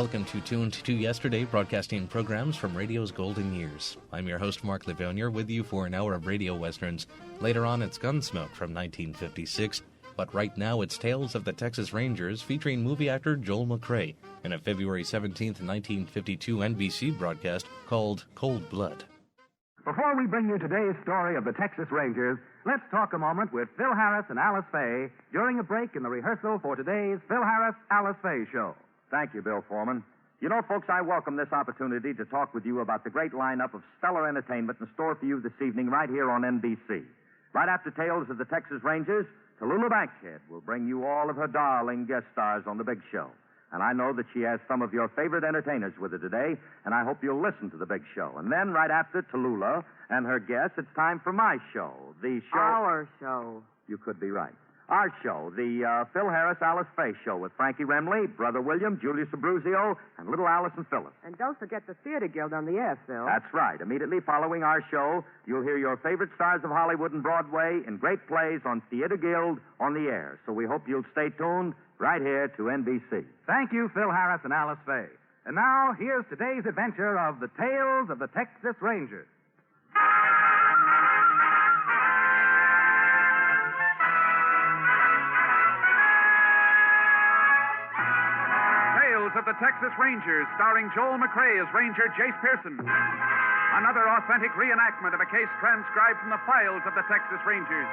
welcome to Tuned to Yesterday, broadcasting programs from radio's golden years. I'm your host, Mark Lavonier, with you for an hour of radio westerns. Later on, it's Gunsmoke from 1956. But right now, it's Tales of the Texas Rangers, featuring movie actor Joel McCrea in a February 17th, 1952 NBC broadcast called Cold Blood. Before we bring you today's story of the Texas Rangers, let's talk a moment with Phil Harris and Alice Faye during a break in the rehearsal for today's Phil Harris-Alice Faye show. Thank you, Bill Foreman. You know, folks, I welcome this opportunity to talk with you about the great lineup of stellar entertainment in store for you this evening right here on NBC. Right after Tales of the Texas Rangers, Tallulah Bankhead will bring you all of her darling guest stars on the big show. And I know that she has some of your favorite entertainers with her today, and I hope you'll listen to the big show. And then, right after Tallulah and her guests, it's time for my show. The show... Our show. You could be right. Our show, the Phil Harris-Alice Faye show with Frankie Remley, Brother William, Julius Abruzio, and little Allison Phillips. And don't forget the Theater Guild on the air, Phil. That's right. Immediately following our show, you'll hear your favorite stars of Hollywood and Broadway in great plays on Theater Guild on the air. So we hope you'll stay tuned right here to NBC. Thank you, Phil Harris and Alice Faye. And now, here's today's adventure of the Tales of the Texas Rangers. Tales of the Texas Rangers, starring Joel McCrea as Ranger Jace Pearson. Another authentic reenactment of a case transcribed from the files of the Texas Rangers.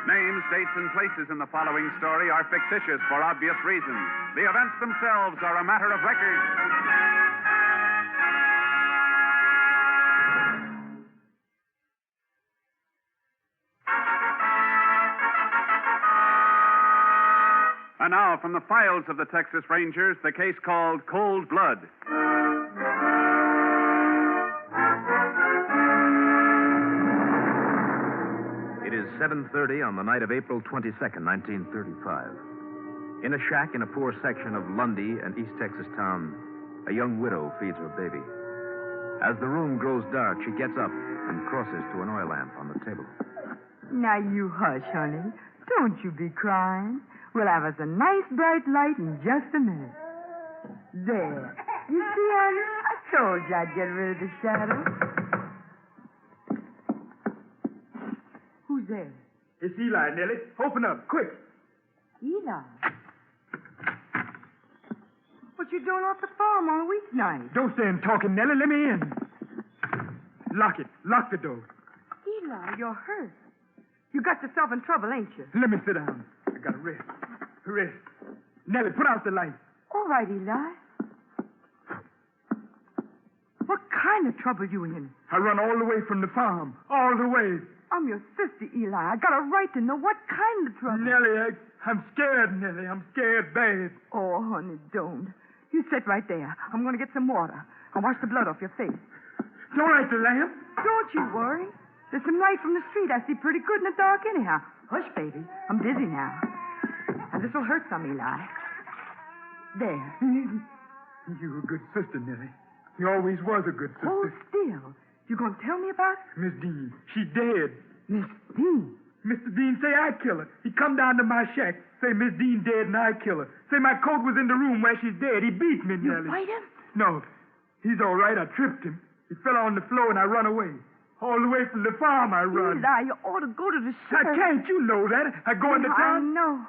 Names, dates, and places in the following story are fictitious for obvious reasons. The events themselves are a matter of record. And now, from the files of the Texas Rangers, the case called Cold Blood. It is 7:30 on the night of April 22nd, 1935. In a shack in a poor section of Lundy, an East Texas town, a young widow feeds her baby. As the room grows dark, she gets up and crosses to an oil lamp on the table. Now, you hush, honey. Don't you be crying. We'll have us a nice bright light in just a minute. There. You see, honey? I told you I'd get rid of the shadow. Who's there? It's Eli, Nellie. Open up, quick. Eli. What you doing off the farm on a weeknight? Don't stand talking, Nellie. Let me in. Lock it. Lock the door. Eli, you're hurt. You got yourself in trouble, ain't you? Let me sit down. I got to rest. Rest. Nellie, put out the light. All right, Eli. What kind of trouble you in? I run all the way from the farm. All the way. I'm your sister, Eli. I got a right to know what kind of trouble. Nellie, I'm scared, Nellie. I'm scared bad. Oh, honey, don't. You sit right there. I'm going to get some water. I'll wash the blood off your face. Don't light the lamp. Don't you worry. There's some light from the street. I see pretty good in the dark anyhow. Hush, baby. I'm busy now. Now, this'll hurt some, Eli. There. You're a good sister, Nellie. You always was a good sister. Hold still. You going to tell me about Miss Dean. She's dead. Miss Dean? Mr. Dean say I kill her. He come down to my shack. Say Miss Dean dead and I kill her. Say my coat was in the room where she's dead. He beat me, You Nellie. fight him? No. He's all right. I tripped him. He fell on the floor and I run away. All the way from the farm I run. Eli, you ought to go to the I sheriff. can't. You know that. I go into I town. know.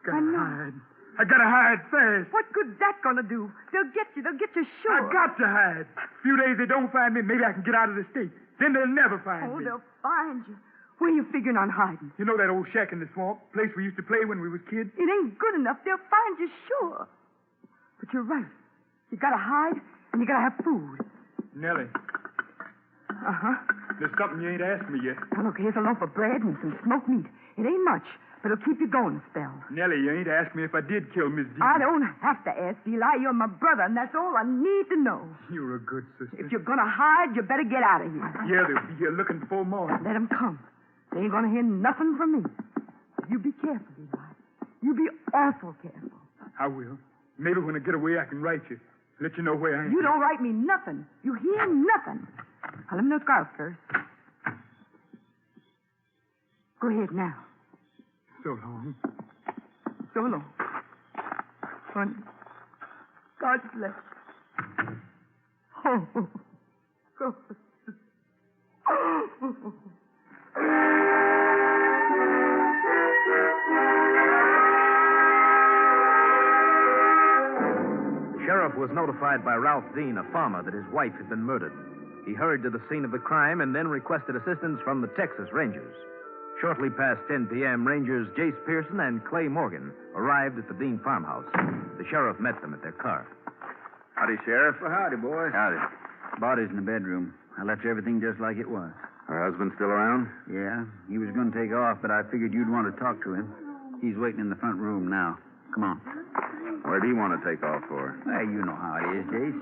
I hide. I gotta hide fast. What good's that gonna do? They'll get you. They'll get you sure. I got to hide. A few days they don't find me. Maybe I can get out of the state. Then they'll never find Oh, me. they'll find you. Where you figuring on hiding? You know that old shack in the swamp? Place we used to play when we was kids? It ain't good enough. They'll find you sure. But you're right. You gotta hide, and you gotta have food. Nellie, Uh-huh. there's something you ain't asked me yet. Now, look, here's a loaf of bread and some smoked meat. It ain't much, but it'll keep you going a spell. Nellie, you ain't asked me if I did kill Miss Dean. I don't have to ask, Eli. You're my brother, and that's all I need to know. You're a good sister. If you're gonna hide, you better get out of here. Yeah, they'll be here looking before morning. Let them come. They ain't gonna hear nothing from me. you be careful, Eli. You be awful careful. I will. Maybe when I get away, I can write you. Let you know where I am. You don't write me nothing. You hear nothing. I'll let me know scarf first. Go ahead now. So long. So long. Honey. God bless. Oh. God. The sheriff was notified by Ralph Dean, a farmer, that his wife had been murdered. He hurried to the scene of the crime and then requested assistance from the Texas Rangers. Shortly past 10 p.m., Rangers Jace Pearson and Clay Morgan arrived at the Dean farmhouse. The sheriff met them at their car. Howdy, Sheriff. Well, howdy, boys. Howdy. Body's in the bedroom. I left everything just like it was. Her husband still around? Yeah, he was going to take off, but I figured you'd want to talk to him. He's waiting in the front room now. Come on. Where'd he want to take off for? Well, you know how it is, Jace.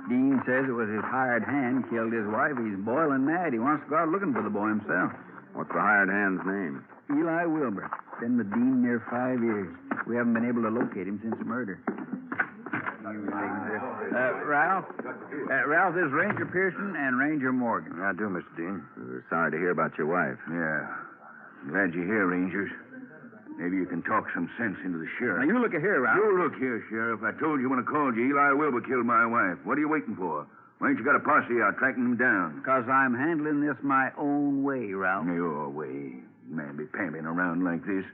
Dean says it was his hired hand killed his wife. He's boiling mad. He wants to go out looking for the boy himself. What's the hired hand's name? Eli Wilbur. Been with Dean near 5 years. We haven't been able to locate him since the murder. Ralph, this is Ranger Pearson and Ranger Morgan. I do, Mr. Dean. We're sorry to hear about your wife. Yeah. Glad you're here, Rangers. Maybe you can talk some sense into the sheriff. Now, you look here, Ralph. You look here, Sheriff. I told you when I called you, Eli Wilbur killed my wife. What are you waiting for? Why ain't you got a posse out tracking him down? Because I'm handling this my own way, Ralph. Your way. Man be pamping around like this.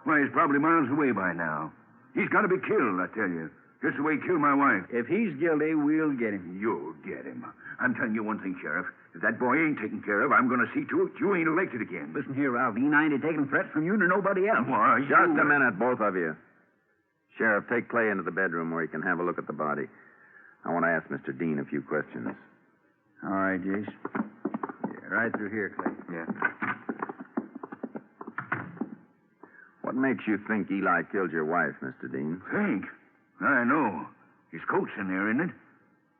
Why, he's probably miles away by now. He's got to be killed, I tell you. Just the way he killed my wife. If he's guilty, we'll get him. You'll get him. I'm telling you one thing, Sheriff. If that boy ain't taken care of, I'm going to see to it you ain't elected again. Listen here, Ralph. Dean, I ain't taking threats from you nor nobody else. Why, Just a minute, both of you. Sheriff, take Clay into the bedroom where he can have a look at the body. I want to ask Mr. Dean a few questions. All right, Jace. Yeah, right through here, Clay. Yeah. What makes you think Eli killed your wife, Mr. Dean? Think? I know. His coat's in there, isn't it?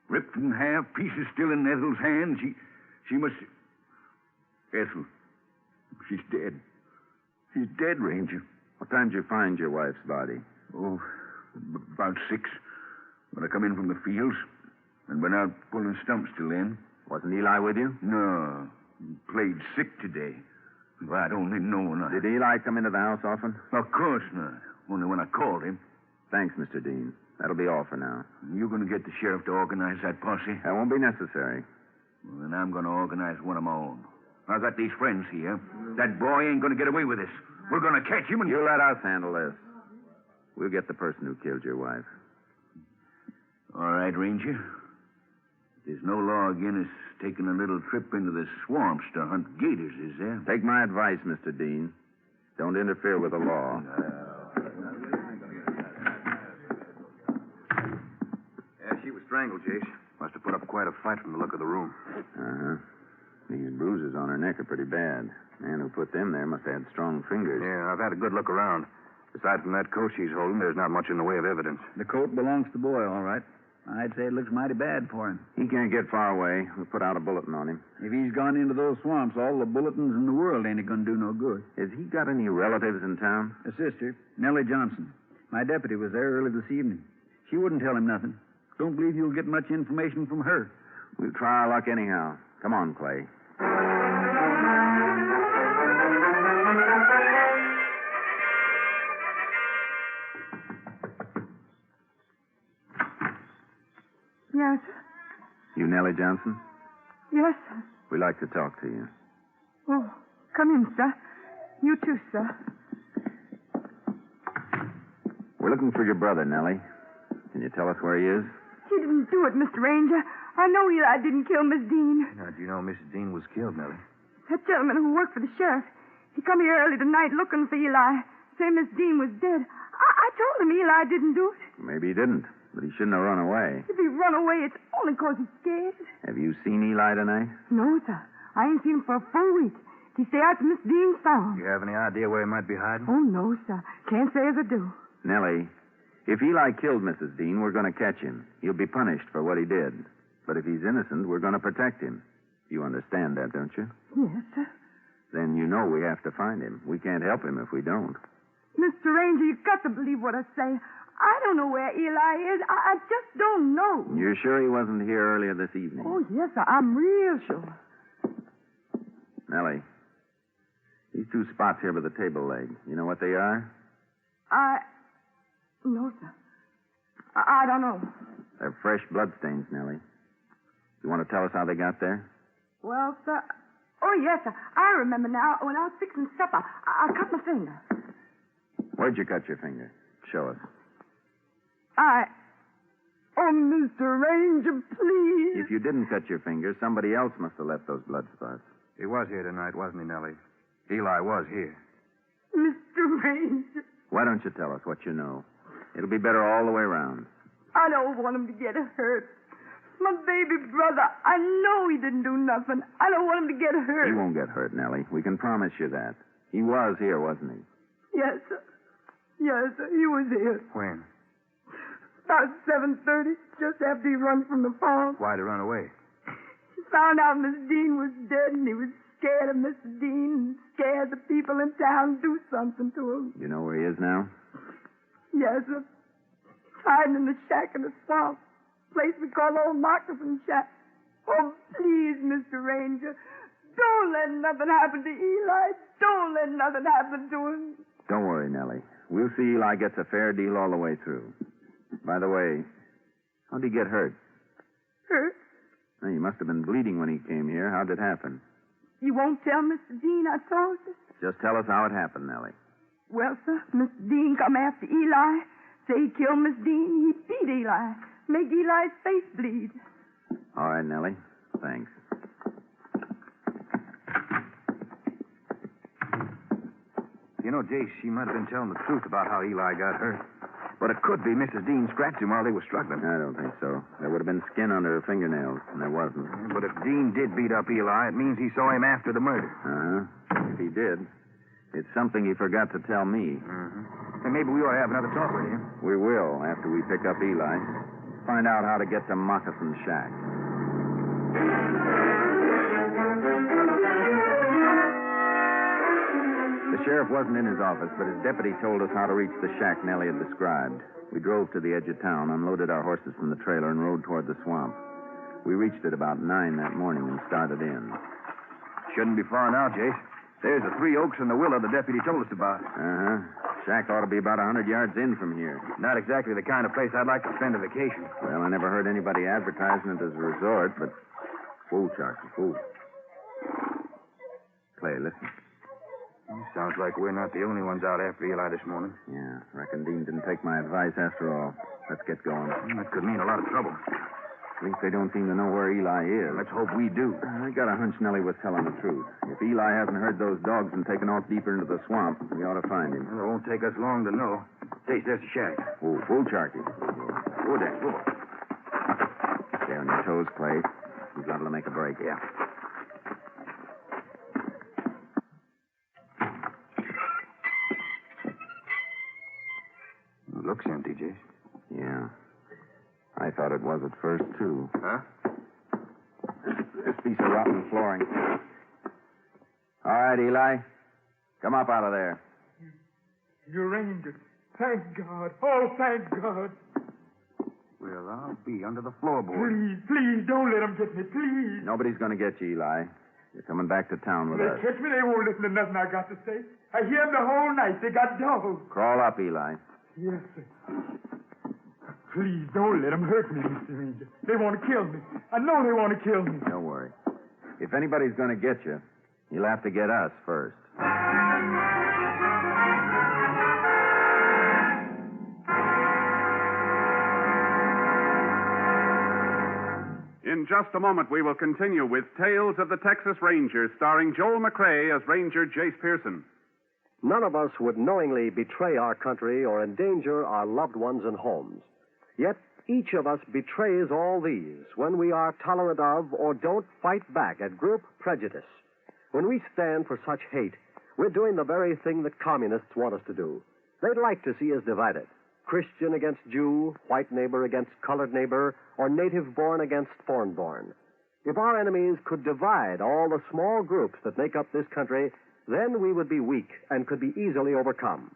Ripped in half, pieces still in Ethel's hands. She must... Ethel. She's dead. She's dead, Ranger. What time did you find your wife's body? Oh, about 6. When I come in from the fields. And went out pulling stumps till then. Wasn't Eli with you? No. He played sick today. If I'd only known. Did Eli come into the house often? Of course not. Only when I called him. Thanks, Mr. Dean. That'll be all for now. You going to get the sheriff to organize that posse? That won't be necessary. Well, then I'm going to organize one of my own. I've got these friends here. That boy ain't going to get away with this. We're going to catch him and... You let us handle this. We'll get the person who killed your wife. All right, Ranger. There's no law against us taking a little trip into the swamps to hunt gators, is there? Take my advice, Mr. Dean. Don't interfere with the law. Yeah, she was strangled, Jace. Must have put up quite a fight from the look of the room. Uh-huh. These bruises on her neck are pretty bad. Man who put them there must have had strong fingers. Yeah, I've had a good look around. Aside from that coat she's holding, there's not much in the way of evidence. The coat belongs to the boy, all right. I'd say it looks mighty bad for him. He can't get far away. We'll put out a bulletin on him. If he's gone into those swamps, all the bulletins in the world ain't going to do no good. Has he got any relatives in town? A sister, Nellie Johnson. My deputy was there early this evening. She wouldn't tell him nothing. Don't believe you'll get much information from her. We'll try our luck anyhow. Come on, Clay. Yes. You Nellie Johnson? Yes, sir. We'd like to talk to you. Oh, come in, sir. You too, sir. We're looking for your brother, Nellie. Can you tell us where he is? He didn't do it, Mr. Ranger. I know Eli didn't kill Miss Dean. Now, do you know Mrs. Dean was killed, Nellie? That gentleman who worked for the sheriff, he come here early tonight looking for Eli, saying Miss Dean was dead. I told him Eli didn't do it. Maybe he didn't, but he shouldn't have run away. If he run away, it's only 'cause he's scared. Have you seen Eli tonight? No, sir. I ain't seen him for a full week. He stay out to Miss Dean's farm. Do you have any idea where he might be hiding? Oh, no, sir. Can't say as I do. Nellie, if Eli killed Mrs. Dean, we're going to catch him. He'll be punished for what he did. But if he's innocent, we're going to protect him. You understand that, don't you? Yes, sir. Then you know we have to find him. We can't help him if we don't. Mr. Ranger, you've got to believe what I say. I don't know where Eli is. I just don't know. You're sure he wasn't here earlier this evening? Oh, yes, I'm real sure. Nellie, these two spots here by the table leg, you know what they are? No, sir. I don't know. They're fresh bloodstains, Nellie. You want to tell us how they got there? Well, sir. Oh, yes, sir. I remember now. When I was fixing supper, I cut my finger. Where'd you cut your finger? Show us. Oh, Mr. Ranger, please. If you didn't cut your finger, somebody else must have left those blood spots. He was here tonight, wasn't he, Nellie? Eli was here. Mr. Ranger. Why don't you tell us what you know? It'll be better all the way around. I don't want him to get hurt. My baby brother, I know he didn't do nothing. I don't want him to get hurt. He won't get hurt, Nellie. We can promise you that. He was here, wasn't he? Yes, sir. Yes, sir. He was here. When? About 7:30, just after he run from the farm. Why'd he run away? He found out Miss Dean was dead, and he was scared of Mr. Dean and scared the people in town to do something to him. You know where he is now? Yes, sir. Hiding in the shack in the swamp. Place we call Old Moccasin Shack. Oh, please, Mr. Ranger. Don't let nothing happen to Eli. Don't let nothing happen to him. Don't worry, Nellie. We'll see Eli gets a fair deal all the way through. By the way, how'd he get hurt? Hurt? Well, he must have been bleeding when he came here. How'd it happen? You won't tell Mr. Dean I told you? Just tell us how it happened, Nellie. Well, sir, Mr. Dean come after Eli. Say he killed Miss Dean. He beat Eli. Make Eli's face bleed. All right, Nellie. Thanks. You know, Jace, she might have been telling the truth about how Eli got hurt. But it could be Mrs. Dean scratched him while they were struggling. I don't think so. There would have been skin under her fingernails, and there wasn't. But if Dean did beat up Eli, it means he saw him after the murder. Uh-huh. If he did, it's something he forgot to tell me. Mm-hmm. And maybe we ought to have another talk with him. We will, after we pick up Eli. Find out how to get to Moccasin Shack. The sheriff wasn't in his office, but his deputy told us how to reach the shack Nellie had described. We drove to the edge of town, unloaded our horses from the trailer, and rode toward the swamp. We reached it about 9 that morning and started in. Shouldn't be far now, Jace. There's the three oaks and the willow the deputy told us about. Uh-huh. Shack ought to be about 100 yards in from here. Not exactly the kind of place I'd like to spend a vacation. Well, I never heard anybody advertising it as a resort, but... Whoa, Charlie, whoa. Clay, listen. Sounds like we're not the only ones out after Eli this morning. Yeah, reckon Dean didn't take my advice after all. Let's get going. That could mean a lot of trouble. At least they don't seem to know where Eli is. Let's hope we do. I got a hunch Nellie was telling the truth. If Eli hasn't heard those dogs and taken off deeper into the swamp, we ought to find him. Well, it won't take us long to know. Jace, there's the shack. Whoa, Charky. Whoa there, whoa. Stay on your toes, Clay. He's liable to make a break. Yeah. It looks empty, Jace. Yeah. I thought it was at first, too. Huh? This piece of rotten flooring. All right, Eli. Come up out of there. You Ranger. Thank God. Oh, thank God. Well, I'll be under the floorboard. Please, don't let them get me, please. Nobody's going to get you, Eli. You're coming back to town with us. They catch me, they won't listen to nothing I got to say. I hear them the whole night. They got dogs. Crawl up, Eli. Yes, sir. Please, don't let them hurt me, Mr. Ranger. They want to kill me. I know they want to kill me. Don't worry. If anybody's going to get you, you'll have to get us first. In just a moment, we will continue with Tales of the Texas Rangers, starring Joel McCrea as Ranger Jace Pearson. None of us would knowingly betray our country or endanger our loved ones and homes. Yet each of us betrays all these when we are tolerant of or don't fight back at group prejudice. When we stand for such hate, we're doing the very thing that communists want us to do. They'd like to see us divided. Christian against Jew, white neighbor against colored neighbor, or native-born against foreign-born. If our enemies could divide all the small groups that make up this country, then we would be weak and could be easily overcome.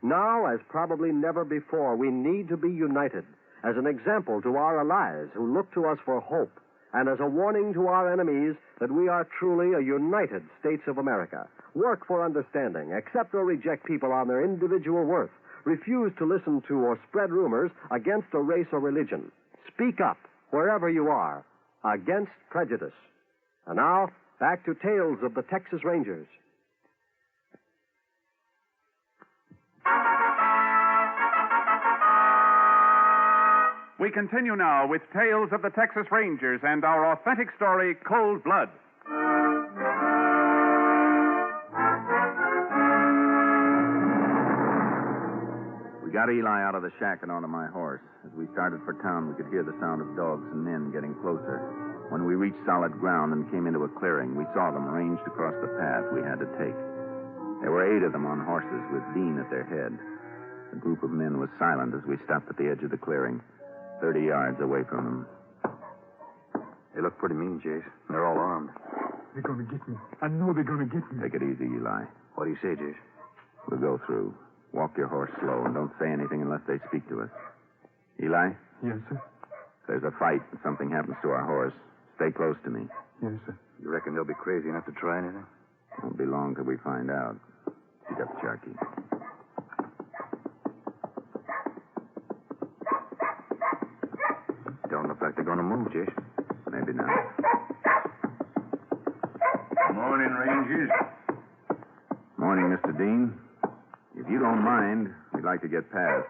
Now, as probably never before, we need to be united as an example to our allies who look to us for hope, and as a warning to our enemies that we are truly a united States of America. Work for understanding, accept or reject people on their individual worth, refuse to listen to or spread rumors against a race or religion. Speak up, wherever you are, against prejudice. And now, back to Tales of the Texas Rangers. We continue now with Tales of the Texas Rangers and our authentic story, Cold Blood. We got Eli out of the shack and onto my horse. As we started for town, we could hear the sound of dogs and men getting closer. When we reached solid ground and came into a clearing, we saw them ranged across the path we had to take. There were 8 of them on horses with Dean at their head. The group of men was silent as we stopped at the edge of the clearing, 30 yards away from them. They look pretty mean, Jace. They're all armed. They're going to get me. I know they're going to get me. Take it easy, Eli. What do you say, Jace? We'll go through. Walk your horse slow and don't say anything unless they speak to us. Eli? Yes, sir. If there's a fight and something happens to our horse, stay close to me. Yes, sir. You reckon they'll be crazy enough to try anything? Won't be long till we find out. Beat up Sharky. Don't look like they're going to move, Jace. Maybe not. Morning, Rangers. Morning, Mr. Dean. If you don't mind, we'd like to get past.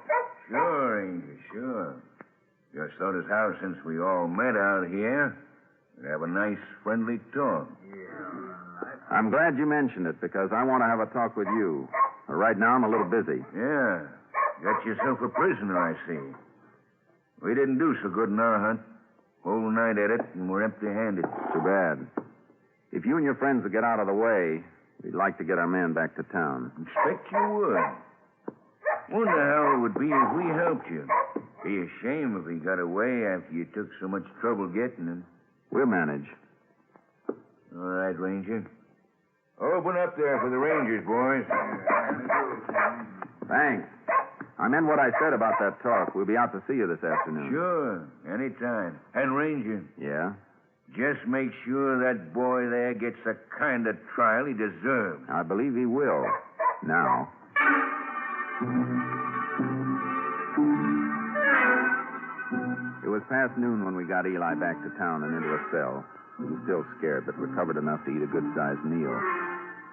Sure, Rangers, sure. Just thought as how since we all met out here, we'd have a nice, friendly talk. I'm glad you mentioned it, because I want to have a talk with you. Right now, I'm a little busy. Yeah. Got yourself a prisoner, I see. We didn't do so good in our hunt. Whole night at it, and we're empty-handed. Too bad. If you and your friends would get out of the way, we'd like to get our man back to town. Expect you would. Wonder how it would be if we helped you. Be a shame if he got away after you took so much trouble getting him. We'll manage. All right, Ranger. Open up there for the Rangers, boys. Thanks. I meant what I said about that talk. We'll be out to see you this afternoon. Sure, anytime. And, Ranger, Yeah? just make sure that boy there gets the kind of trial he deserves. I believe he will. Now. It was past noon when we got Eli back to town and into a cell. He was still scared, but recovered enough to eat a good-sized meal.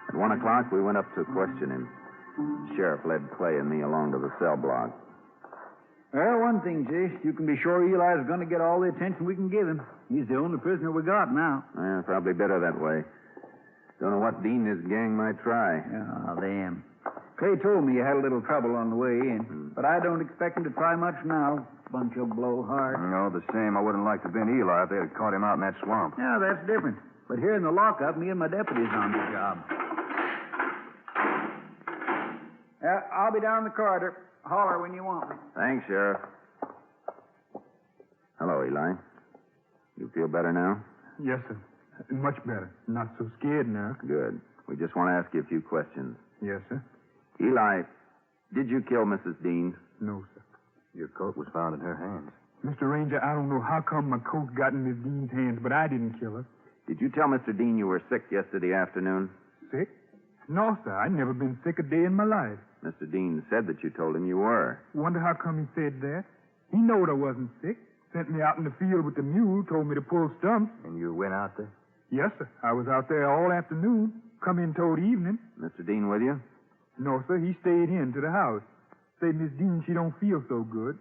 At 1 o'clock, we went up to question him. The sheriff led Clay and me along to the cell block. Well, one thing, Jace, you can be sure Eli's going to get all the attention we can give him. He's the only prisoner we got now. Probably better that way. Don't know what Dean and his gang might try. Ah, them. Clay told me you had a little trouble on the way in, but I don't expect him to try much now. Bunch of blowhards. No, the same. I wouldn't like to have been Eli if they had caught him out in that swamp. Yeah, that's different. But here in the lockup, me and my deputy's on the job. I'll be down the corridor. Holler when you want me. Thanks, Sheriff. Hello, Eli. You feel better now? Yes, sir. Much better. Not so scared now. Good. We just want to ask you a few questions. Yes, sir. Eli, did you kill Mrs. Dean? No, sir. Your coat was found in her hands. Mr. Ranger, I don't know how come my coat got in Miss Dean's hands, but I didn't kill her. Did you tell Mr. Dean you were sick yesterday afternoon? Sick? No, sir. I've never been sick a day in my life. Mr. Dean said that you told him you were. Wonder how come he said that. He knowed I wasn't sick. Sent me out in the field with the mule, told me to pull stumps. And you went out there? Yes, sir. I was out there all afternoon. Come in toward evening. Mr. Dean with you? No, sir. He stayed in to the house. Say, Miss Dean, she don't feel so good.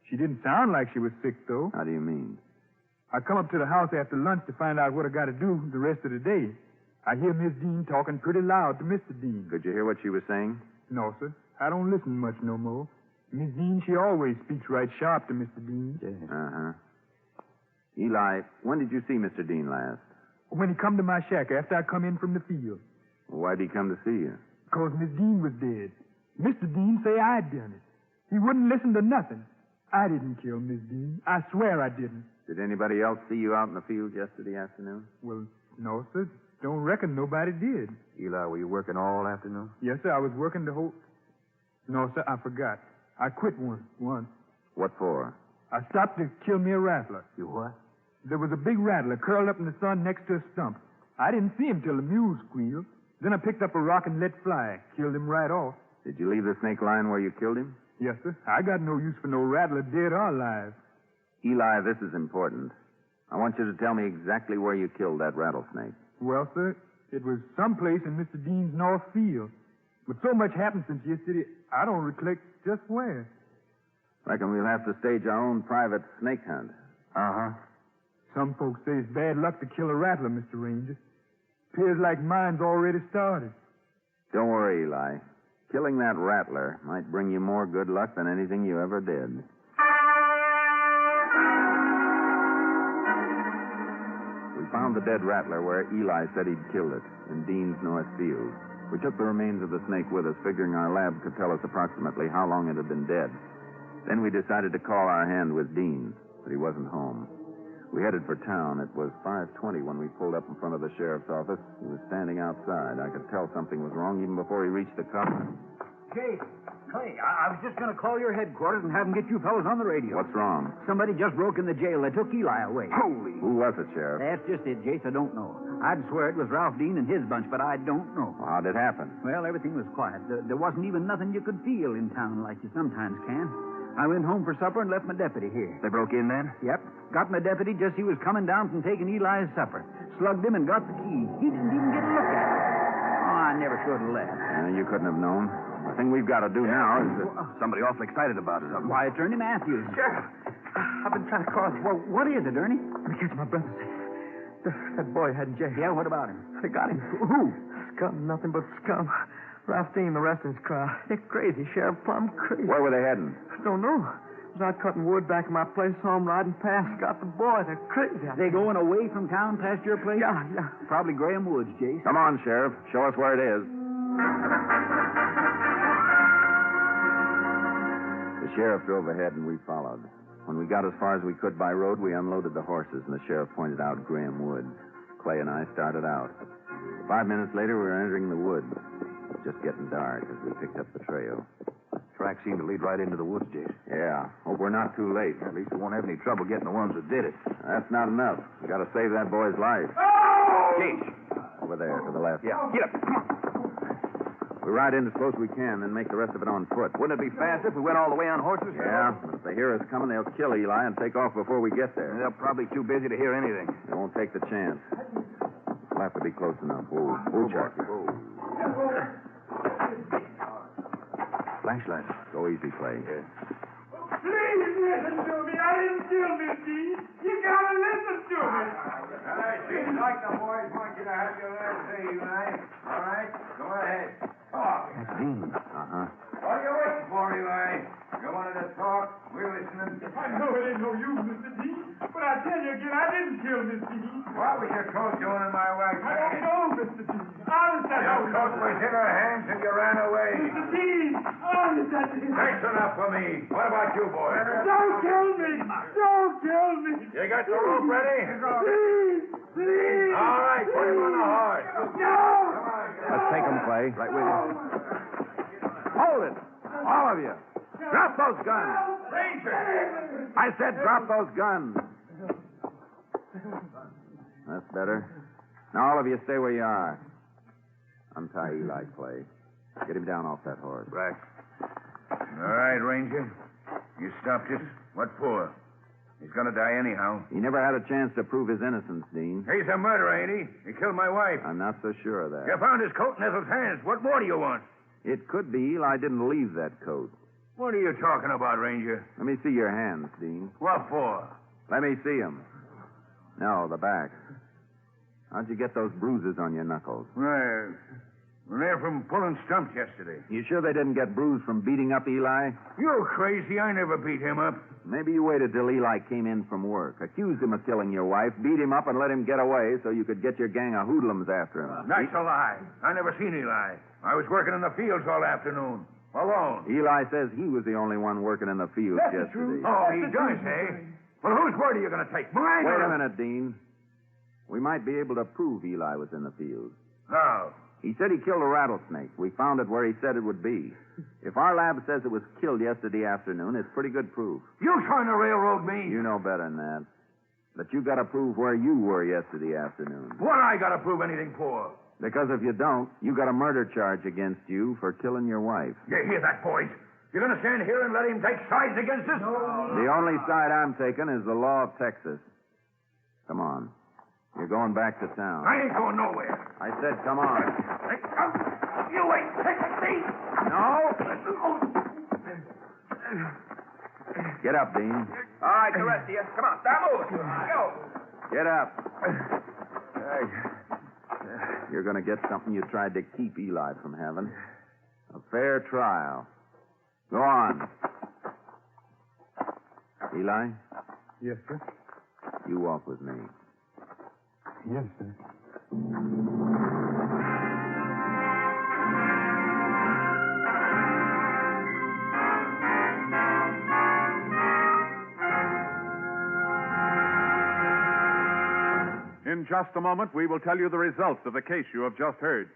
She didn't sound like she was sick, though. How do you mean? I come up to the house after lunch to find out what I got to do the rest of the day. I hear Miss Dean talking pretty loud to Mr. Dean. Could you hear what she was saying? No, sir. I don't listen much no more. Miss Dean, she always speaks right sharp to Mr. Dean. Uh-huh. Eli, when did you see Mr. Dean last? When he come to my shack after I come in from the field. Why'd he come to see you? 'Cause Miss Dean was dead. Mr. Dean say I done it. He wouldn't listen to nothing. I didn't kill Miss Dean. I swear I didn't. Did anybody else see you out in the field yesterday afternoon? Well, no, sir. Don't reckon nobody did. Eli, were you working all afternoon? Yes, sir. I was working the whole... No, sir, I forgot. I quit once. What for? I stopped to kill me a rattler. You what? There was a big rattler curled up in the sun next to a stump. I didn't see him till the mule squealed. Then I picked up a rock and let fly. Killed him right off. Did you leave the snake lying where you killed him? Yes, sir. I got no use for no rattler, dead or alive. Eli, this is important. I want you to tell me exactly where you killed that rattlesnake. Well, sir, it was someplace in Mr. Dean's north field. But so much happened since yesterday, I don't recollect just where. Reckon we'll have to stage our own private snake hunt. Uh-huh. Some folks say it's bad luck to kill a rattler, Mr. Ranger. Appears like mine's already started. Don't worry, Eli. Killing that rattler might bring you more good luck than anything you ever did. We found the dead rattler where Eli said he'd killed it, in Dean's North Field. We took the remains of the snake with us, figuring our lab could tell us approximately how long it had been dead. Then we decided to call our hand with Dean, but he wasn't home. We headed for town. It was 5:20 when we pulled up in front of the sheriff's office. He was standing outside. I could tell something was wrong even before he reached the car. Jake, Clay, I was just going to call your headquarters and have them get you fellows on the radio. What's wrong? Somebody just broke in the jail. They took Eli away. Holy. Who was it, Sheriff? That's just it, Jace. I don't know. I'd swear it was Ralph Dean and his bunch, but I don't know. Well, how'd it happen? Well, everything was quiet. There wasn't even nothing you could feel in town like you sometimes can. I went home for supper and left my deputy here. They broke in then? Yep. Got my deputy just as he was coming down from taking Eli's supper. Slugged him and got the key. He didn't even get a look at it. Oh, I never should have left. You couldn't have known. The thing we've got to do now is... Somebody awfully excited about something. Why, it's Ernie Matthews. Sheriff, I've been trying to call you. Well, what is it, Ernie? Because my brother said that boy had in jail. Yeah, what about him? They got him. Who? Scum, nothing but scum. Ralph Dean, the wrestling's crowd. They're crazy, Sheriff, plumb crazy. Where were they heading? Don't know. I was out cutting wood back in my place, saw them riding past, got the boy. They're crazy. They going away from town past your place? Yeah. Probably Graham Woods, Jace. Come on, Sheriff. Show us where it is. The sheriff drove ahead and we followed. When we got as far as we could by road, we unloaded the horses and the sheriff pointed out Graham Woods. Clay and I started out. 5 minutes later, we were entering the woods. It was just getting dark as we picked up the trail. Track seemed to lead right into the woods, Jace. Yeah. Hope we're not too late. At least we won't have any trouble getting the ones that did it. That's not enough. We got to save that boy's life. Jace. Over there, to the left. Yeah. Get up. Come on. We ride in as close as we can, then make the rest of it on foot. Wouldn't it be faster if we went all the way on horses? Yeah, but if they hear us coming, they'll kill Eli and take off before we get there. They're probably too busy to hear anything. They won't take the chance. We'll have to be close enough. We'll check. Flashlight. Go easy, Clay. Please listen to me. I didn't kill Miss Dean. You gotta listen to me. Seems like the boys want you to have your last say, Eli. All right, go ahead. Talk. That's Dean. Uh-huh. What are you waiting for, Eli? You wanted to talk? We're listening. I know it ain't no use, Mr. Dean, but I tell you again, I didn't kill Miss Dean. What was your coat doing in my wife's I don't hand? know, Mr. Dean. Honest, I Your don't coat know. was in her hands and you ran away. Mr. Dean, honest, I didn't. That's enough for me. What about you, boy? Don't kill me. Don't kill me. You got the rope ready? Please. All right, put him on the horse. No. Come on. Let's take him, Clay. Right with you. Hold it. All of you. Drop those guns. Ranger! I said drop those guns. That's better. Now, all of you stay where you are. Untie Eli, Clay. Get him down off that horse. Right. All right, Ranger. You stopped us. What for? He's gonna die anyhow. He never had a chance to prove his innocence, Dean. He's a murderer, ain't he? He killed my wife. I'm not so sure of that. You found his coat in Ethel's hands. What more do you want? It could be Eli didn't leave that coat. What are you talking about, Ranger? Let me see your hands, Dean. What for? Let me see them. No, the back. How'd you get those bruises on your knuckles? Well, they're from pulling stumps yesterday. You sure they didn't get bruised from beating up Eli? You're crazy. I never beat him up. Maybe you waited till Eli came in from work, accused him of killing your wife, beat him up, and let him get away so you could get your gang of hoodlums after him. That's a lie. I never seen Eli. I was working in the fields all afternoon. Alone. Eli says he was the only one working in the fields yesterday. Oh, he does, eh? Well, whose word are you going to take? Mine? Wait or- a minute, Dean. We might be able to prove Eli was in the fields. How? He said he killed a rattlesnake. We found it where he said it would be. If our lab says it was killed yesterday afternoon, it's pretty good proof. You trying to railroad me? You know better than that. But you got to prove where you were yesterday afternoon. What I got to prove anything for? Because if you don't, you got a murder charge against you for killing your wife. You hear that, boys? You're going to stand here and let him take sides against us? No. The only side I'm taking is the law of Texas. Come on. You're going back to town. I ain't going nowhere. I said come on. You ain't taking me. No. Get up, Dean. All right, the rest of you. Come on, start moving. Go. Get up. You're going to get something you tried to keep Eli from having. A fair trial. Go on. Eli? Yes, sir. You walk with me. Yes, sir. In just a moment, we will tell you the results of the case you have just heard.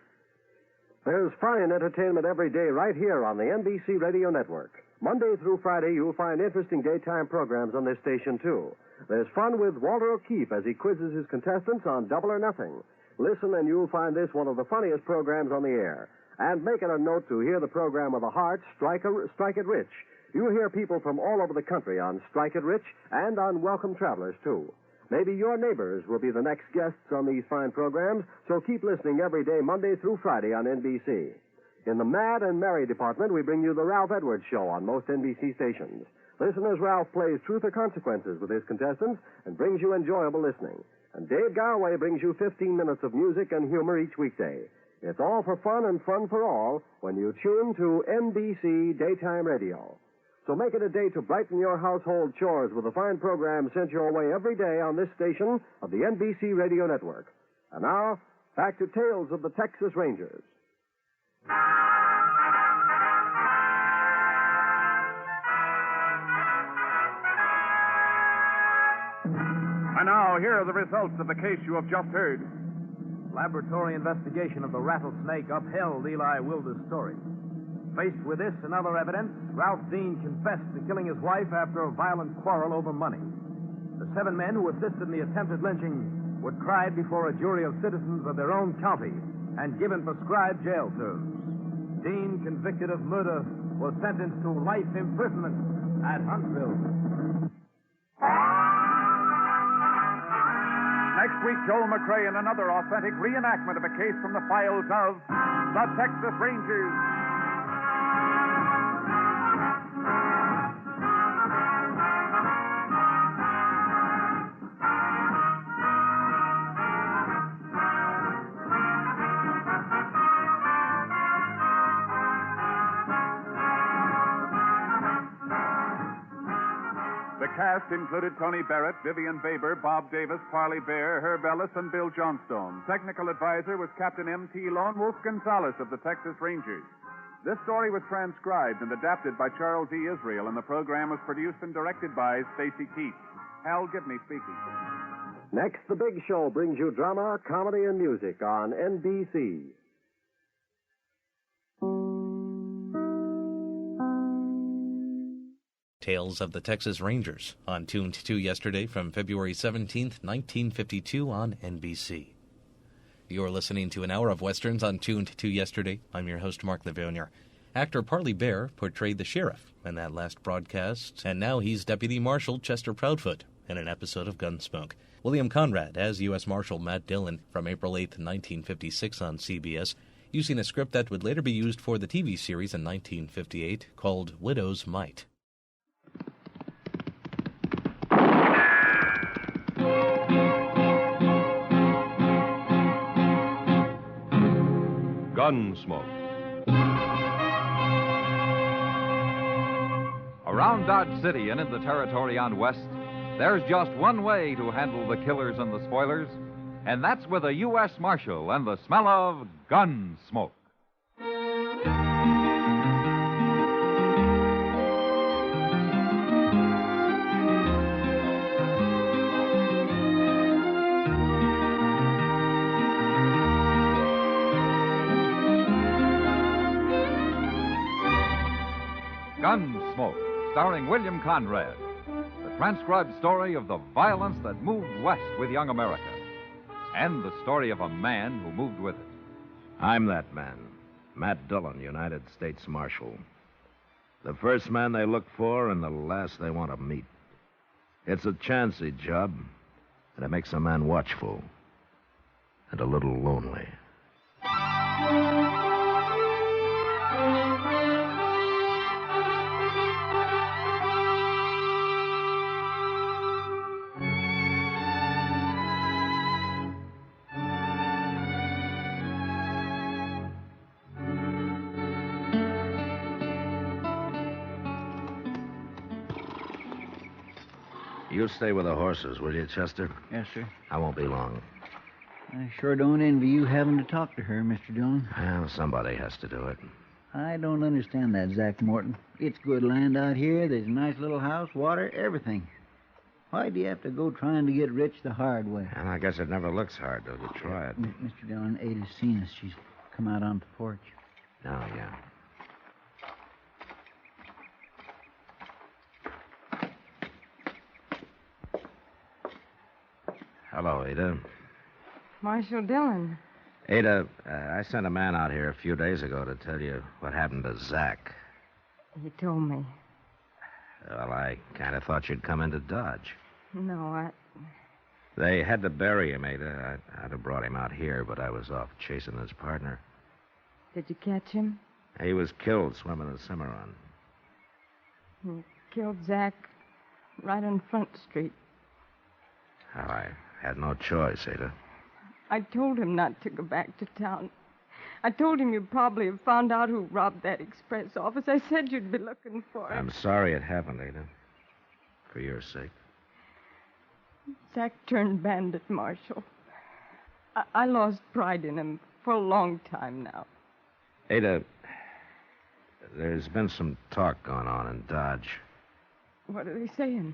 There's fine entertainment every day right here on the NBC Radio Network. Monday through Friday, you'll find interesting daytime programs on this station, too. There's fun with Walter O'Keefe as he quizzes his contestants on Double or Nothing. Listen, and you'll find this one of the funniest programs on the air. And make it a note to hear the program of the heart, Strike It Rich. You'll hear people from all over the country on Strike It Rich and on Welcome Travelers, too. Maybe your neighbors will be the next guests on these fine programs, so keep listening every day, Monday through Friday on NBC. In the Mad and Merry department, we bring you the Ralph Edwards Show on most NBC stations. Listen as Ralph plays Truth or Consequences with his contestants and brings you enjoyable listening. And Dave Garway brings you 15 minutes of music and humor each weekday. It's all for fun and fun for all when you tune to NBC Daytime Radio. So make it a day to brighten your household chores with a fine program sent your way every day on this station of the NBC Radio Network. And now, back to Tales of the Texas Rangers. And now, here are the results of the case you have just heard. Laboratory investigation of the rattlesnake upheld Eli Wilder's story. Faced with this and other evidence, Ralph Dean confessed to killing his wife after a violent quarrel over money. The 7 men who assisted in the attempted lynching were tried before a jury of citizens of their own county and given prescribed jail terms. Dean, convicted of murder, was sentenced to life imprisonment at Huntsville. Next week, Joel McCrea in another authentic reenactment of a case from the files of the Texas Rangers. The cast included Tony Barrett, Vivian Baber, Bob Davis, Parley Bear, Herb Ellis, and Bill Johnstone. Technical advisor was Captain M.T. Lone Wolf Gonzalez of the Texas Rangers. This story was transcribed and adapted by Charles E. Israel, and the program was produced and directed by Stacy Keats. Hal Gibney speaking. Next, The Big Show brings you drama, comedy, and music on NBC. Tales of the Texas Rangers, on Tuned to yesterday from February 17th, 1952 on NBC. You're listening to an hour of Westerns on Tuned to yesterday. I'm your host, Mark Lavonier. Actor Parley Bear portrayed the sheriff in that last broadcast, and now he's Deputy Marshal Chester Proudfoot in an episode of Gunsmoke. William Conrad as U.S. Marshal Matt Dillon from April 8th, 1956 on CBS, using a script that would later be used for the TV series in 1958 called Widow's Mite. Gunsmoke. Around Dodge City and in the territory on West, there's just one way to handle the killers and the spoilers, and that's with a U.S. Marshal and the smell of Gunsmoke. Gunsmoke, starring William Conrad. The transcribed story of the violence that moved west with young America. And the story of a man who moved with it. I'm that man, Matt Dillon, United States Marshal. The first man they look for and the last they want to meet. It's a chancy job, and it makes a man watchful and a little lonely. You stay with the horses, will you, Chester? Yes, sir. I won't be long. I sure don't envy you having to talk to her, Mr. Dillon. Well, somebody has to do it. I don't understand that, Zach Morton. It's good land out here. There's a nice little house, water, everything. Why do you have to go trying to get rich the hard way? And I guess it never looks hard till you try it. Mr. Dillon, Ada's seen us. She's come out on the porch. Oh, yeah. Hello, Ada. Marshal Dillon. Ada, I sent a man out here a few days ago to tell you what happened to Zach. He told me. Well, I kind of thought you'd come into Dodge. No, They had to bury him, Ada. I'd have brought him out here, but I was off chasing his partner. Did you catch him? He was killed swimming the Cimarron. He killed Zach right on Front Street. Well, I had no choice, Ada. I told him not to go back to town. I told him you'd probably have found out who robbed that express office. I said you'd be looking for him. I'm sorry it happened, Ada. For your sake. Zach turned bandit, Marshal. I lost pride in him for a long time now. Ada, there's been some talk going on in Dodge. What are they saying?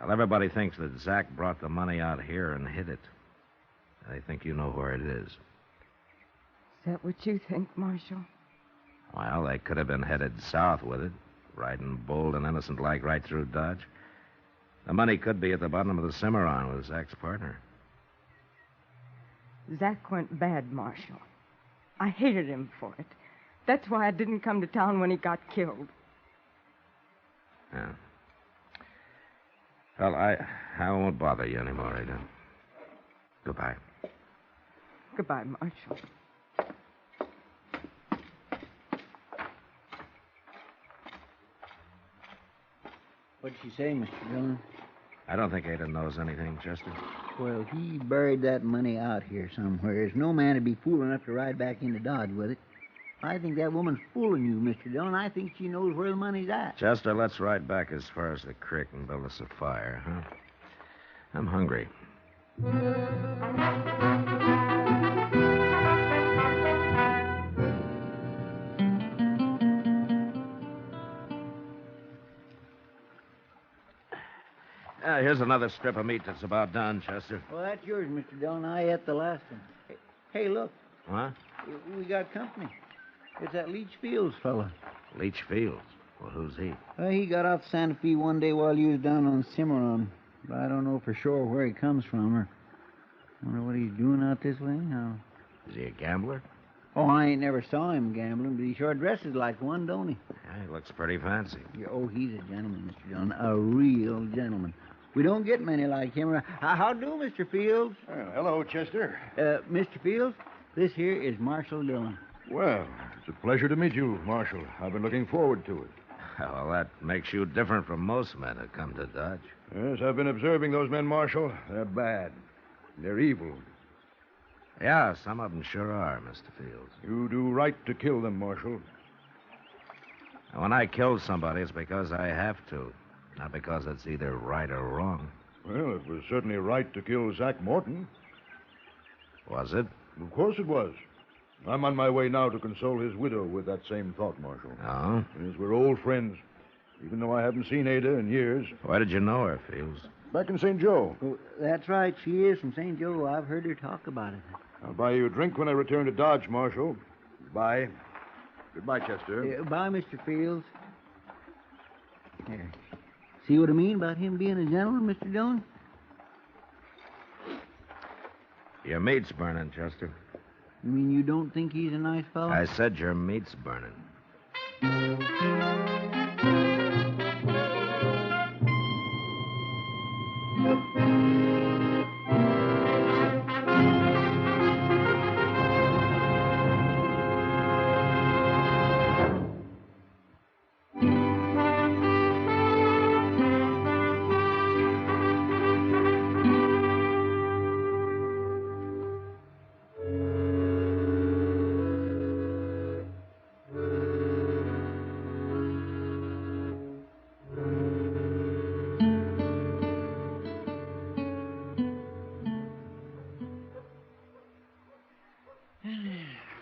Well, everybody thinks that Zach brought the money out here and hid it. They think you know where it is. Is that what you think, Marshal? Well, they could have been headed south with it, riding bold and innocent like right through Dodge. The money could be at the bottom of the Cimarron with Zach's partner. Zach went bad, Marshal. I hated him for it. That's why I didn't come to town when he got killed. Yeah. Well, I won't bother you anymore, Ada. Goodbye. Goodbye, Marshal. What'd she say, Mr. Dillon? I don't think Ada knows anything, Chester. Well, he buried that money out here somewhere. No man would be fool enough to ride back into Dodge with it. I think that woman's fooling you, Mr. Dillon. I think she knows where the money's at. Chester, let's ride back as far as the creek and build us a fire, huh? I'm hungry. Here's another strip of meat that's about done, Chester. Well, that's yours, Mr. Dillon. I ate the last one. Hey, look. What? We got company. It's that Leach Fields fella. Leach Fields? Well, who's he? He got off Santa Fe one day while you was down on Cimarron. But I don't know for sure where he comes from or wonder what he's doing out this way. How... Is he a gambler? Oh, I ain't never saw him gambling, but he sure dresses like one, don't he? Yeah, he looks pretty fancy. Oh, he's a gentleman, Mr. Dillon. A real gentleman. We don't get many like him. How do, Mr. Fields? Hello, Chester. Mr. Fields, this here is Marshal Dillon. Well, it's a pleasure to meet you, Marshal. I've been looking forward to it. Well, that makes you different from most men who come to Dodge. Yes, I've been observing those men, Marshal. They're bad. They're evil. Yeah, some of them sure are, Mr. Fields. You do right to kill them, Marshal. When I kill somebody, it's because I have to, not because it's either right or wrong. Well, it was certainly right to kill Zach Morton. Was it? Of course it was. I'm on my way now to console his widow with that same thought, Marshal. Oh? Yes, we're old friends, even though I haven't seen Ada in years. Where did you know her, Fields? Back in St. Joe. Oh, that's right. She is from St. Joe. I've heard her talk about it. I'll buy you a drink when I return to Dodge, Marshal. Goodbye. Goodbye, Chester. Bye, Mr. Fields. Here. See what I mean about him being a gentleman, Mr. Dillon? Your meat's burning, Chester. You mean you don't think he's a nice fellow? I said your meat's burning.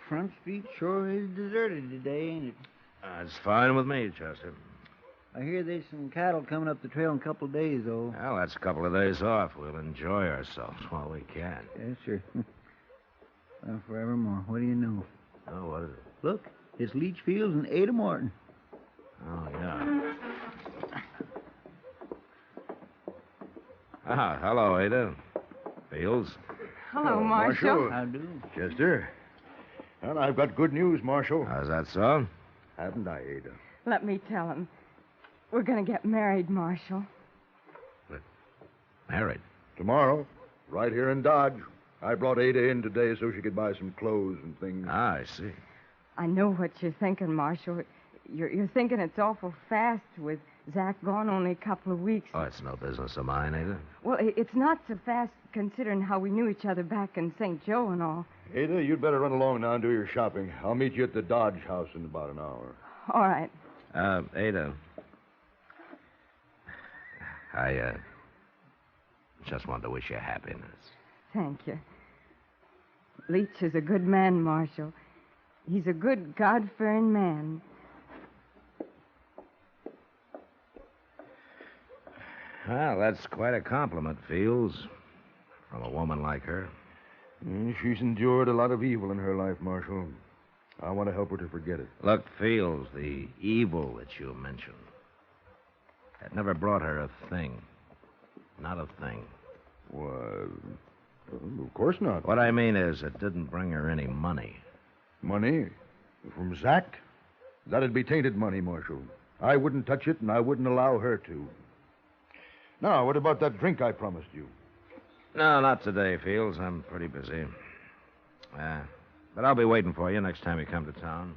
Front Street sure is deserted today, ain't it? It's fine with me, Chester. I hear there's some cattle coming up the trail in a couple of days, though. Well, that's a couple of days off. We'll enjoy ourselves while we can. Yes, sir. Well, forevermore. What do you know? Oh, what is it? Look, it's Leach Fields and Ada Morton. Oh, yeah. Ah, hello, Ada. Fields. Hello, Marshal. How do? Chester. Well, I've got good news, Marshal. How's that so? Haven't I, Ada? Let me tell him. We're going to get married, Marshal. Married? Tomorrow, right here in Dodge. I brought Ada in today so she could buy some clothes and things. Ah, I see. I know what you're thinking, Marshal. You're thinking it's awful fast with Zach gone only a couple of weeks. Oh, it's no business of mine, Ada. Well, it's not so fast considering how we knew each other back in St. Joe and all. Ada, you'd better run along now and do your shopping. I'll meet you at the Dodge house in about an hour. All right. Ada. I just wanted to wish you happiness. Thank you. Leach is a good man, Marshal. He's a good, God-fearing man. Well, that's quite a compliment, Fields, from a woman like her. She's endured a lot of evil in her life, Marshal. I want to help her to forget it. Look, Fields, the evil that you mentioned, it never brought her a thing. Not a thing. Well, of course not. What I mean is, it didn't bring her any money. Money? From Zach? That'd be tainted money, Marshal. I wouldn't touch it, and I wouldn't allow her to. Now, what about that drink I promised you? No, not today, Fields. I'm pretty busy. But I'll be waiting for you next time you come to town.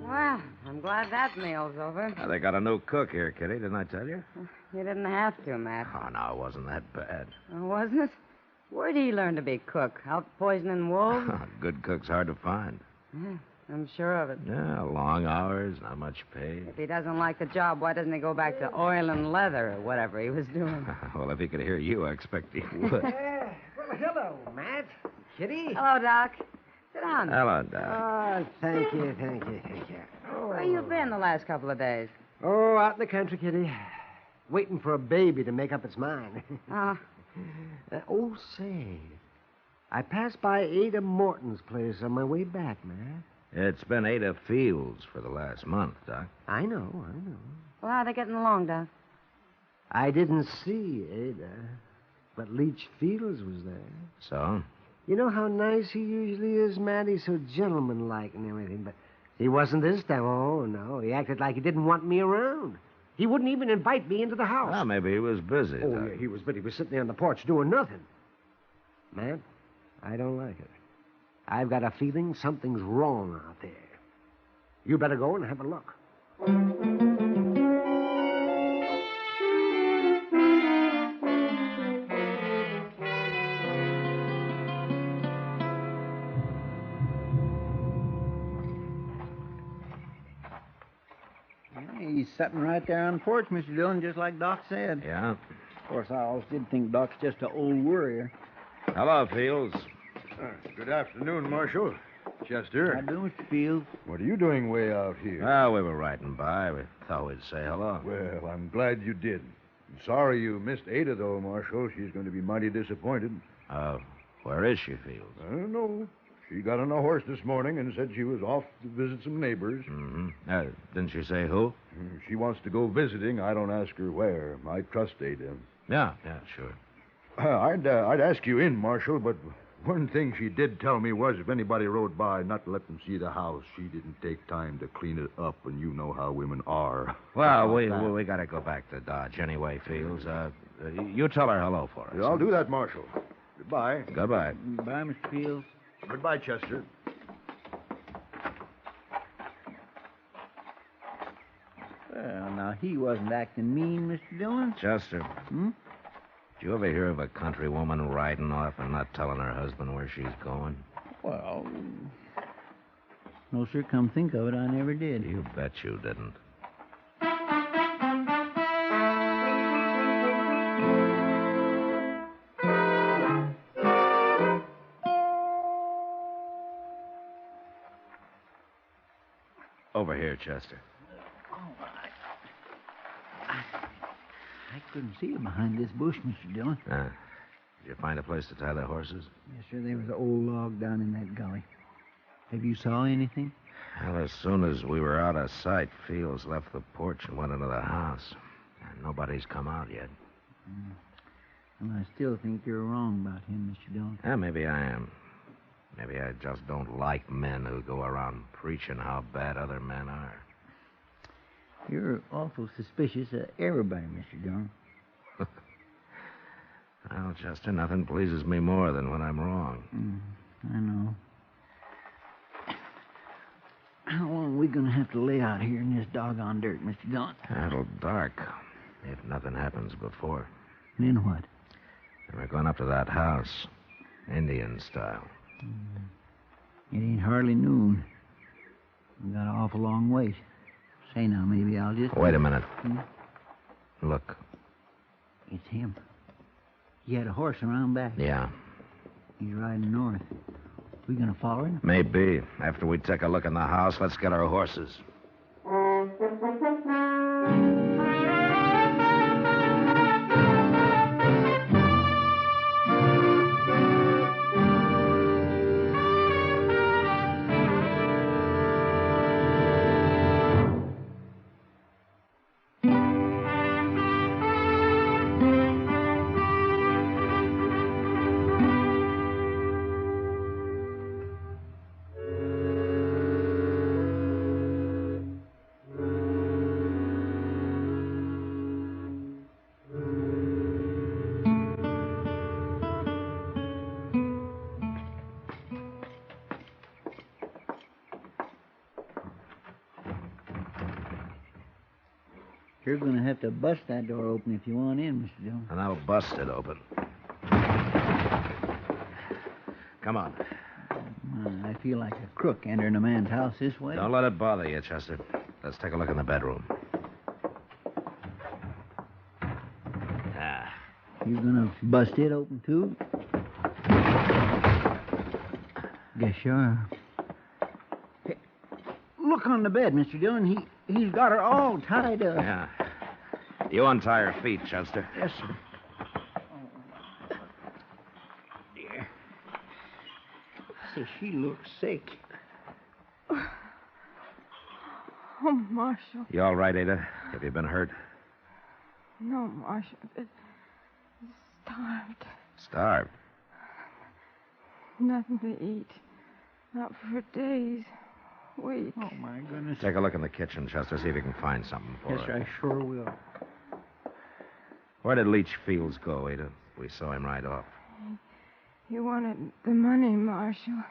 Well, I'm glad that meal's over. They got a new cook here, Kitty. Didn't I tell you? You didn't have to, Matt. Oh, no, it wasn't that bad. Oh, wasn't it? Where'd he learn to be cook? Out poisoning wolves? Good cook's hard to find. Yeah, I'm sure of it. Yeah, long hours, not much pay. If he doesn't like the job, why doesn't he go back to oil and leather or whatever he was doing? Well, if he could hear you, I expect he would. Well, hello, Matt. Kitty. Hello, Doc. Sit down. Hello, Doc. Oh, thank you. Where you been the last couple of days? Oh, out in the country, Kitty. Waiting for a baby to make up its mind. Say, I passed by Ada Morton's place on my way back, Matt. It's been Ada Fields for the last month, Doc. I know. Well, how are they getting along, Doc? I didn't see Ada, but Leach Fields was there. So? You know how nice he usually is, Matt? He's so gentlemanlike and everything, but he wasn't this time. Oh, no. He acted like he didn't want me around. He wouldn't even invite me into the house. Well, maybe he was busy. Oh, Doc. yeah, he was, but he was sitting there on the porch doing nothing. Matt, I don't like it. I've got a feeling something's wrong out there. You better go and have a look. He's sitting right there on the porch, Mr. Dillon, just like Doc said. Yeah? Of course, I always did think Doc's just an old worrier. Hello, Fields. Good afternoon, Marshal. Chester. How do, Mr. Fields? What are you doing way out here? Well, we were riding by. We thought we'd say hello. Well, I'm glad you did. I'm sorry you missed Ada, though, Marshal. She's going to be mighty disappointed. Where is she, Fields? I don't know. She got on a horse this morning and said she was off to visit some neighbors. Mm-hmm. Didn't she say who? She wants to go visiting. I don't ask her where. I trust Ada. Yeah, sure. I'd ask you in, Marshal, but one thing she did tell me was if anybody rode by, not to let them see the house. She didn't take time to clean it up, and you know how women are. Well, we got to go back to Dodge anyway, Fields. You tell her hello for us. Yeah, I'll do that, Marshal. Goodbye. Goodbye. Goodbye, Mr. Fields. Goodbye, Chester. Well, now, he wasn't acting mean, Mr. Dillon. Chester. Hmm? Did you ever hear of a country woman riding off and not telling her husband where she's going? Well, no, sir, come think of it, I never did. You bet you didn't. Over here, Chester. I couldn't see him behind this bush, Mr. Dillon. Did you find a place to tie the horses? Yes, sir, there was an old log down in that gully. Have you saw anything? Well, as soon as we were out of sight, Fields left the porch and went into the house. And nobody's come out yet. Well, I still think you're wrong about him, Mr. Dillon. Yeah, maybe I am. Maybe I just don't like men who go around preaching how bad other men are. You're awful suspicious of everybody, Mr. Dillon. Well, Chester, nothing pleases me more than when I'm wrong. I know. How long are we going to have to lay out here in this doggone dirt, Mr. Dillon? It'll dark, if nothing happens before. Then what? Then we're going up to that house, Indian style. It ain't hardly noon. We got an awful long ways. Say now, maybe I'll just... Wait a minute. Look. It's him. He had a horse around back. Yeah. He's riding north. We gonna follow him? Maybe. After we take a look in the house, let's get our horses. You're going to have to bust that door open if you want in, Mr. Dillon. And I'll bust it open. Come on. I feel like a crook entering a man's house this way. Don't let it bother you, Chester. Let's take a look in the bedroom. You going to bust it open, too? Guess you are. Hey, look on the bed, Mr. Dillon. He's got her all tied up. Yeah. You untie her feet, Chester. Yes, sir. Oh, dear. Say, she looks sick. Oh, Marshal. You all right, Ada? Have you been hurt? No, Marshal. Starved. Starved? Nothing to eat. Not for days. Weeks. Oh, my goodness. Take a look in the kitchen, Chester. See if you can find something for Yes, her. sir, I sure will. Where did Leach Fields go, Ada? We saw him right off. He wanted the money, Marshal.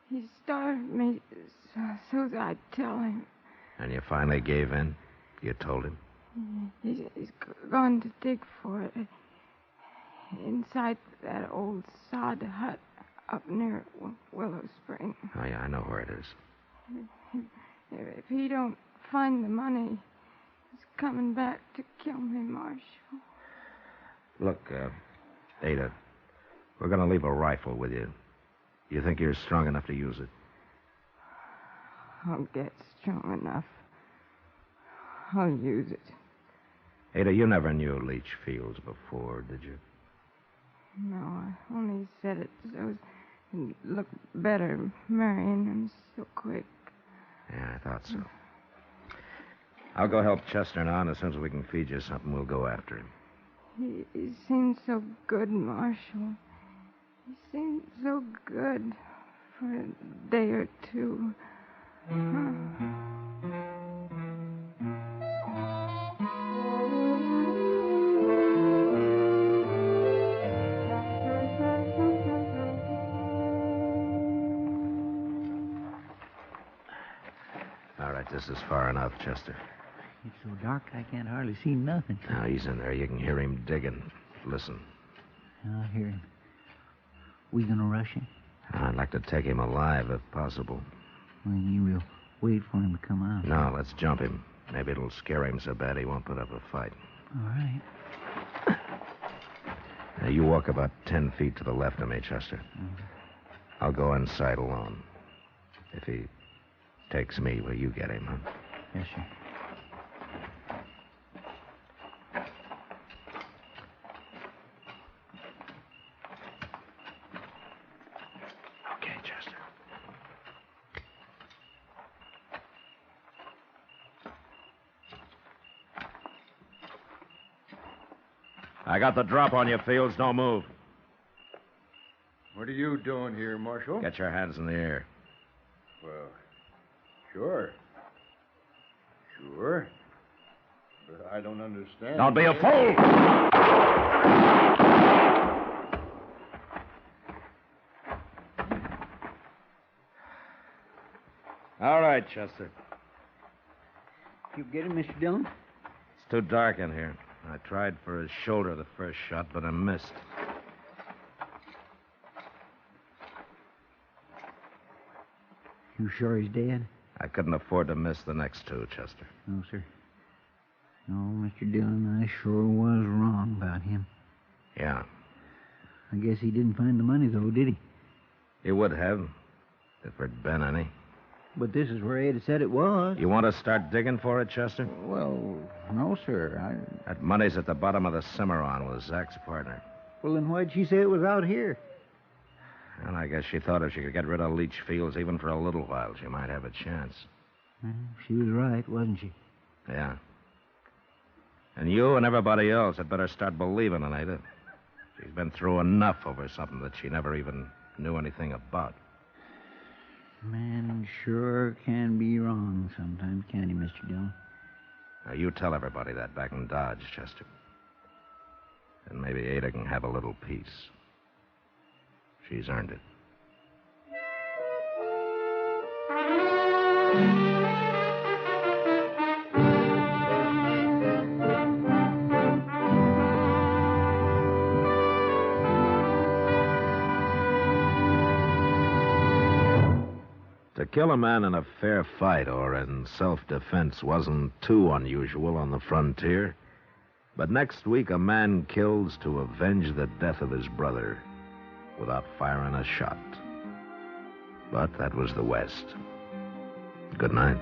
He starved me so that I'd tell him. And you finally gave in? You told him? He's gone to dig for it. Inside that old sod hut up near Willow Spring. Oh, yeah, I know where it is. If he don't find the money, he's coming back to kill me, Marshal. Look, Ada, we're going to leave a rifle with you. You think you're strong enough to use it? I'll get strong enough. I'll use it. Ada, you never knew leach fields before, did you? No, I only said it so it'd look better marrying him so quick. Yeah, I thought so. I'll go help Chester now, and as soon as we can feed you something, we'll go after him. He seemed so good, Marshal. He seemed so good for a day or two. All right, this is far enough, Chester. It's so dark I can't hardly see nothing. Now, he's in there. You can hear him digging. Listen. I hear him. We gonna rush him? I'd like to take him alive, if possible. Well, you will wait for him to come out. No, let's jump him. Maybe it'll scare him so bad he won't put up a fight. All right. Now, you walk about 10 feet to the left of me, Chester. I'll go inside alone. If he takes me, will you get him, huh? Yes, sir. Okay, Chester. I got the drop on you, Fields. Don't move. What are you doing here, Marshal? Get your hands in the air. Well, sure. Sure. But I don't understand. Don't be a fool! All right, Chester. You get him, Mr. Dillon? It's too dark in here. I tried for his shoulder the first shot, but I missed. You sure he's dead? I couldn't afford to miss the next two, Chester. No, sir. No, Mr. Dillon, I sure was wrong about him. Yeah. I guess he didn't find the money, though, did he? He would have, if there'd been any. But this is where Ada said it was. You want to start digging for it, Chester? Well, no, sir. That money's at the bottom of the Cimarron with Zach's partner. Well, then why'd she say it was out here? And I guess she thought if she could get rid of leach fields even for a little while, she might have a chance. She was right, wasn't she? Yeah. And you and everybody else had better start believing in Ada. She's been through enough over something that she never even knew anything about. Man sure can be wrong sometimes, can't he, Mr. Dillon? Now, you tell everybody that back in Dodge, Chester. And maybe Ada can have a little peace. She's earned it. To kill a man in a fair fight or in self-defense wasn't too unusual on the frontier. But next week, a man kills to avenge the death of his brother without firing a shot. But that was the West. Good night.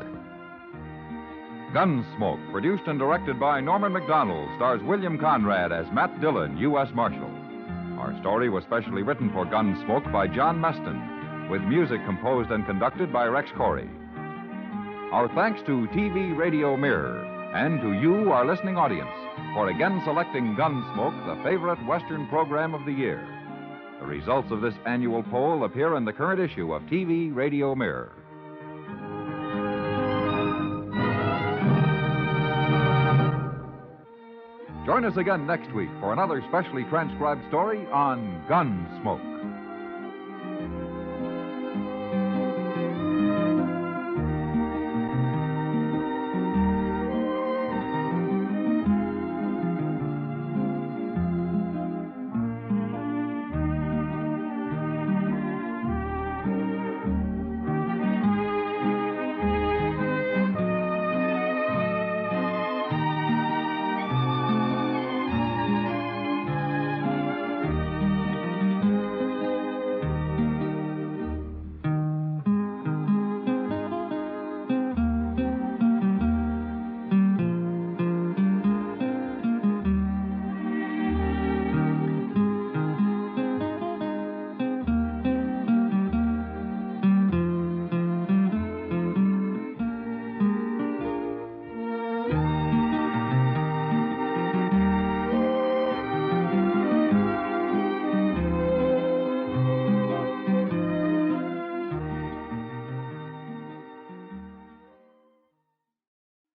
Gunsmoke, produced and directed by Norman McDonald, stars William Conrad as Matt Dillon, U.S. Marshal. Our story was specially written for Gunsmoke by John Meston, with music composed and conducted by Rex Corey. Our thanks to TV Radio Mirror and to you, our listening audience, for again selecting Gunsmoke, the favorite Western program of the year. The results of this annual poll appear in the current issue of TV Radio Mirror. Join us again next week for another specially transcribed story on Gunsmoke.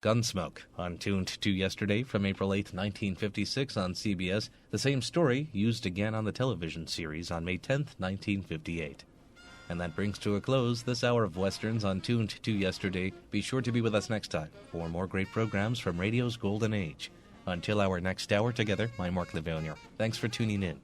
Gunsmoke, on Tuned to Yesterday from April 8, 1956 on CBS, the same story used again on the television series on May 10, 1958. And that brings to a close this hour of Westerns on Tuned to Yesterday. Be sure to be with us next time for more great programs from radio's golden age. Until our next hour together, I'm Mark Lavonier. Thanks for tuning in.